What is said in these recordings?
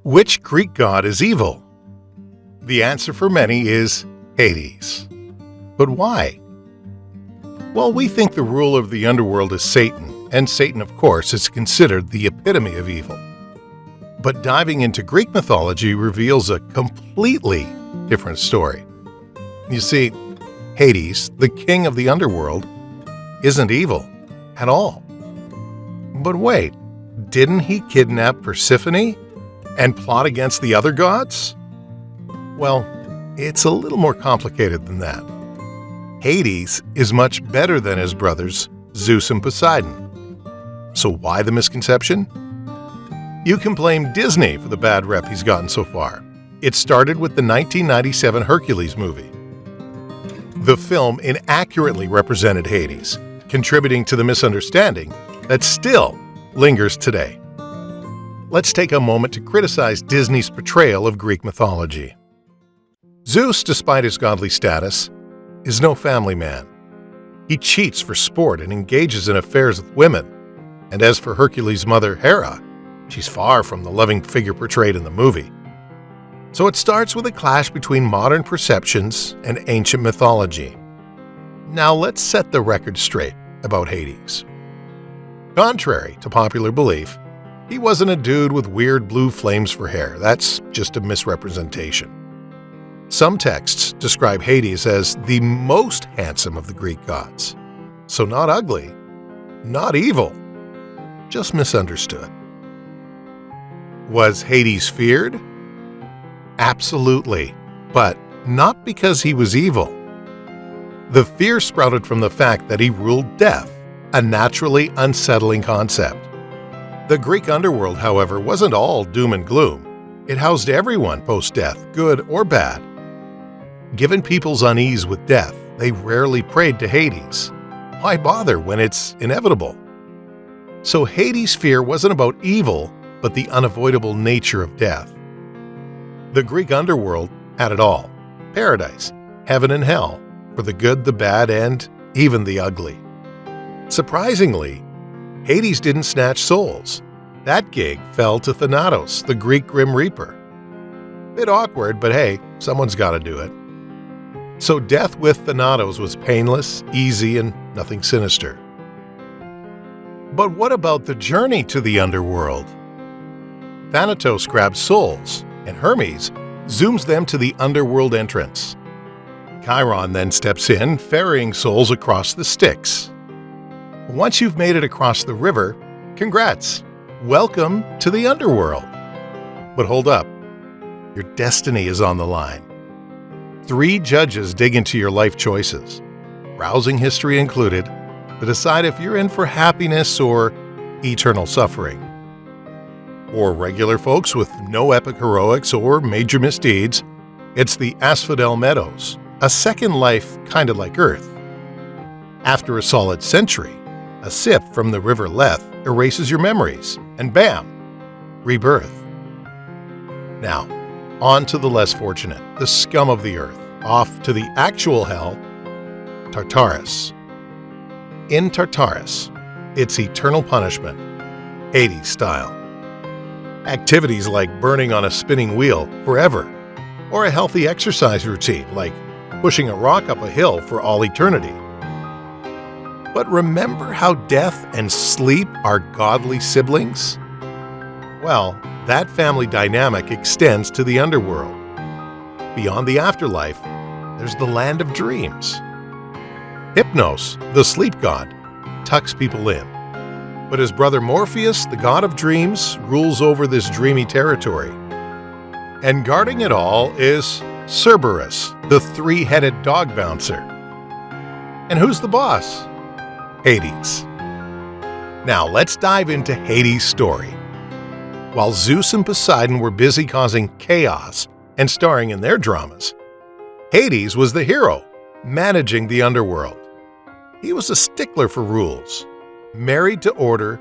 Which Greek god is evil? The answer for many is Hades. But why? Well, we think the ruler of the underworld is Satan, and Satan, of course, is considered the epitome of evil. But diving into Greek mythology reveals a completely different story. You see, Hades, the king of the underworld, isn't evil at all. But wait, didn't he kidnap Persephone and plot against the other gods? Well, it's a little more complicated than that. Hades is much better than his brothers, Zeus and Poseidon. So why the misconception? You can blame Disney for the bad rep he's gotten so far. It started with the 1997 Hercules movie. The film inaccurately represented Hades, contributing to the misunderstanding that still lingers today. Let's take a moment to criticize Disney's portrayal of Greek mythology. Zeus, despite his godly status, is no family man. He cheats for sport and engages in affairs with women. And as for Hercules' mother, Hera, she's far from the loving figure portrayed in the movie. So it starts with a clash between modern perceptions and ancient mythology. Now let's set the record straight about Hades. Contrary to popular belief, he wasn't a dude with weird blue flames for hair. That's just a misrepresentation. Some texts describe Hades as the most handsome of the Greek gods. So not ugly, not evil, just misunderstood. Was Hades feared? Absolutely, but not because he was evil. The fear sprouted from the fact that he ruled death, a naturally unsettling concept. The Greek underworld, however, wasn't all doom and gloom. It housed everyone post-death, good or bad. Given people's unease with death, they rarely prayed to Hades. Why bother when it's inevitable? So Hades' fear wasn't about evil, but the unavoidable nature of death. The Greek underworld had it all: paradise, heaven and hell, for the good, the bad, and even the ugly. Surprisingly, Hades didn't snatch souls. That gig fell to Thanatos, the Greek Grim Reaper. Bit awkward, but hey, someone's got to do it. So death with Thanatos was painless, easy, and nothing sinister. But what about the journey to the underworld? Thanatos grabs souls, and Hermes zooms them to the underworld entrance. Chiron then steps in, ferrying souls across the Styx. Once you've made it across the river, congrats! Welcome to the underworld. But hold up, your destiny is on the line. 3 judges dig into your life choices, browsing history included, to decide if you're in for happiness or eternal suffering. For regular folks with no epic heroics or major misdeeds, it's the Asphodel Meadows, a second life kinda like Earth. After a solid century, a sip from the River Lethe erases your memories, and bam, rebirth. Now, on to the less fortunate, the scum of the earth, off to the actual hell, Tartarus. In Tartarus, it's eternal punishment, Hades style. Activities like burning on a spinning wheel forever, or a healthy exercise routine like pushing a rock up a hill for all eternity. But remember how death and sleep are godly siblings? Well, that family dynamic extends to the underworld. Beyond the afterlife, there's the land of dreams. Hypnos, the sleep god, tucks people in. But his brother Morpheus, the god of dreams, rules over this dreamy territory. And guarding it all is Cerberus, the 3-headed dog bouncer. And who's the boss? Hades. Now let's dive into Hades' story. While Zeus and Poseidon were busy causing chaos and starring in their dramas, Hades was the hero, managing the underworld. He was a stickler for rules, married to order,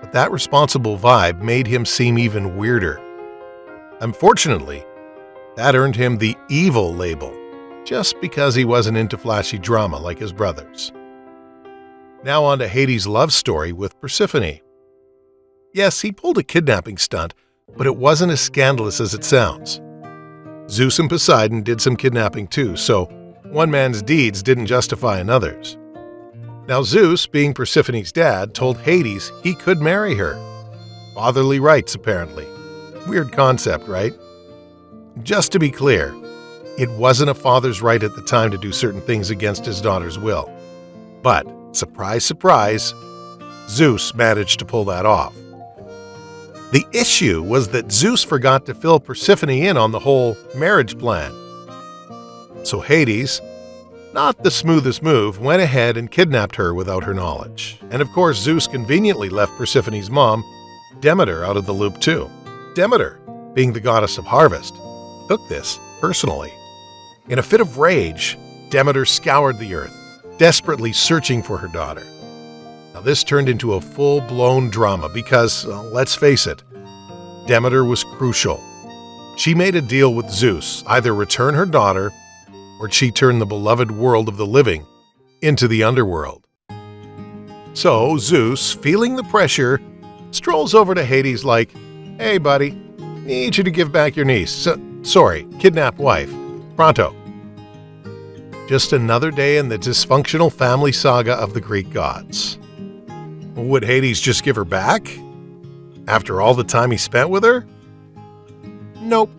but that responsible vibe made him seem even weirder. Unfortunately, that earned him the evil label, just because he wasn't into flashy drama like his brothers. Now on to Hades' love story with Persephone. Yes, he pulled a kidnapping stunt, but it wasn't as scandalous as it sounds. Zeus and Poseidon did some kidnapping too, so one man's deeds didn't justify another's. Now Zeus, being Persephone's dad, told Hades he could marry her. Fatherly rights, apparently. Weird concept, right? Just to be clear, it wasn't a father's right at the time to do certain things against his daughter's will. But, surprise, surprise, Zeus managed to pull that off. The issue was that Zeus forgot to fill Persephone in on the whole marriage plan. So Hades, not the smoothest move, went ahead and kidnapped her without her knowledge. And of course, Zeus conveniently left Persephone's mom, Demeter, out of the loop too. Demeter, being the goddess of harvest, took this personally. In a fit of rage, Demeter scoured the earth, desperately searching for her daughter. Now this turned into a full-blown drama because, let's face it, Demeter was crucial. She made a deal with Zeus, either return her daughter or she'd turn the beloved world of the living into the underworld. So Zeus, feeling the pressure, strolls over to Hades like, "Hey buddy, need you to give back your niece. Kidnapped wife. Pronto." Just another day in the dysfunctional family saga of the Greek gods. Would Hades just give her back? After all the time he spent with her? Nope.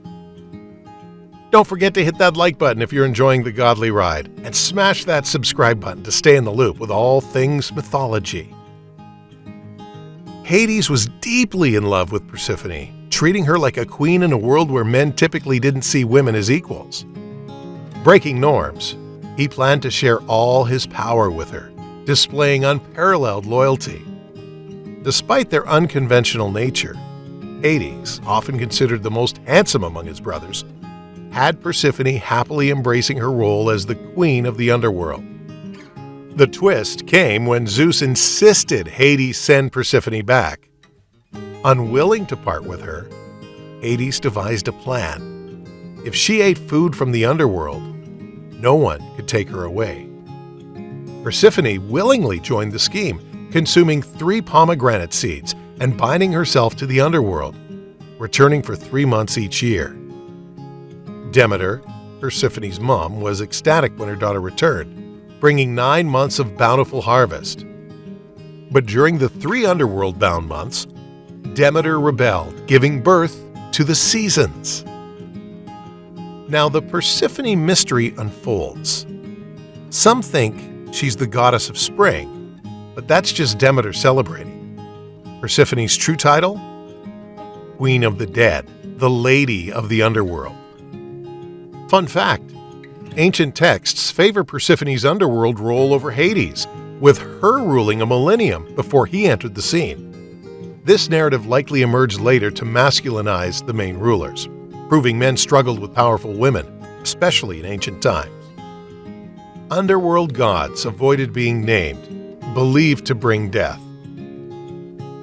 Don't forget to hit that like button if you're enjoying the godly ride, and smash that subscribe button to stay in the loop with all things mythology. Hades was deeply in love with Persephone, treating her like a queen in a world where men typically didn't see women as equals. Breaking norms, he planned to share all his power with her, displaying unparalleled loyalty. Despite their unconventional nature, Hades, often considered the most handsome among his brothers, had Persephone happily embracing her role as the queen of the underworld. The twist came when Zeus insisted Hades send Persephone back. Unwilling to part with her, Hades devised a plan. If she ate food from the underworld, no one could take her away. Persephone willingly joined the scheme, consuming 3 pomegranate seeds and binding herself to the underworld, returning for 3 months each year. Demeter, Persephone's mom, was ecstatic when her daughter returned, bringing 9 months of bountiful harvest. But during the 3 underworld-bound months, Demeter rebelled, giving birth to the seasons. Now the Persephone mystery unfolds. Some think she's the goddess of spring, but that's just Demeter celebrating. Persephone's true title? Queen of the Dead, the Lady of the Underworld. Fun fact, ancient texts favor Persephone's underworld role over Hades, with her ruling a millennium before he entered the scene. This narrative likely emerged later to masculinize the main rulers, proving men struggled with powerful women, especially in ancient times. Underworld gods avoided being named, believed to bring death.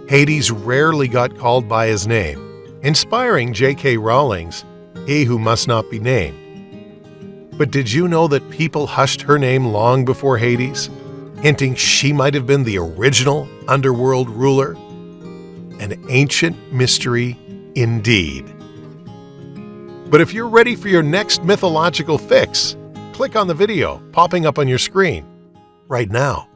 Hades rarely got called by his name, inspiring J.K. Rowling's "He Who Must Not Be Named." But did you know that people hushed her name long before Hades, hinting she might have been the original underworld ruler? An ancient mystery indeed. But if you're ready for your next mythological fix, click on the video popping up on your screen right now.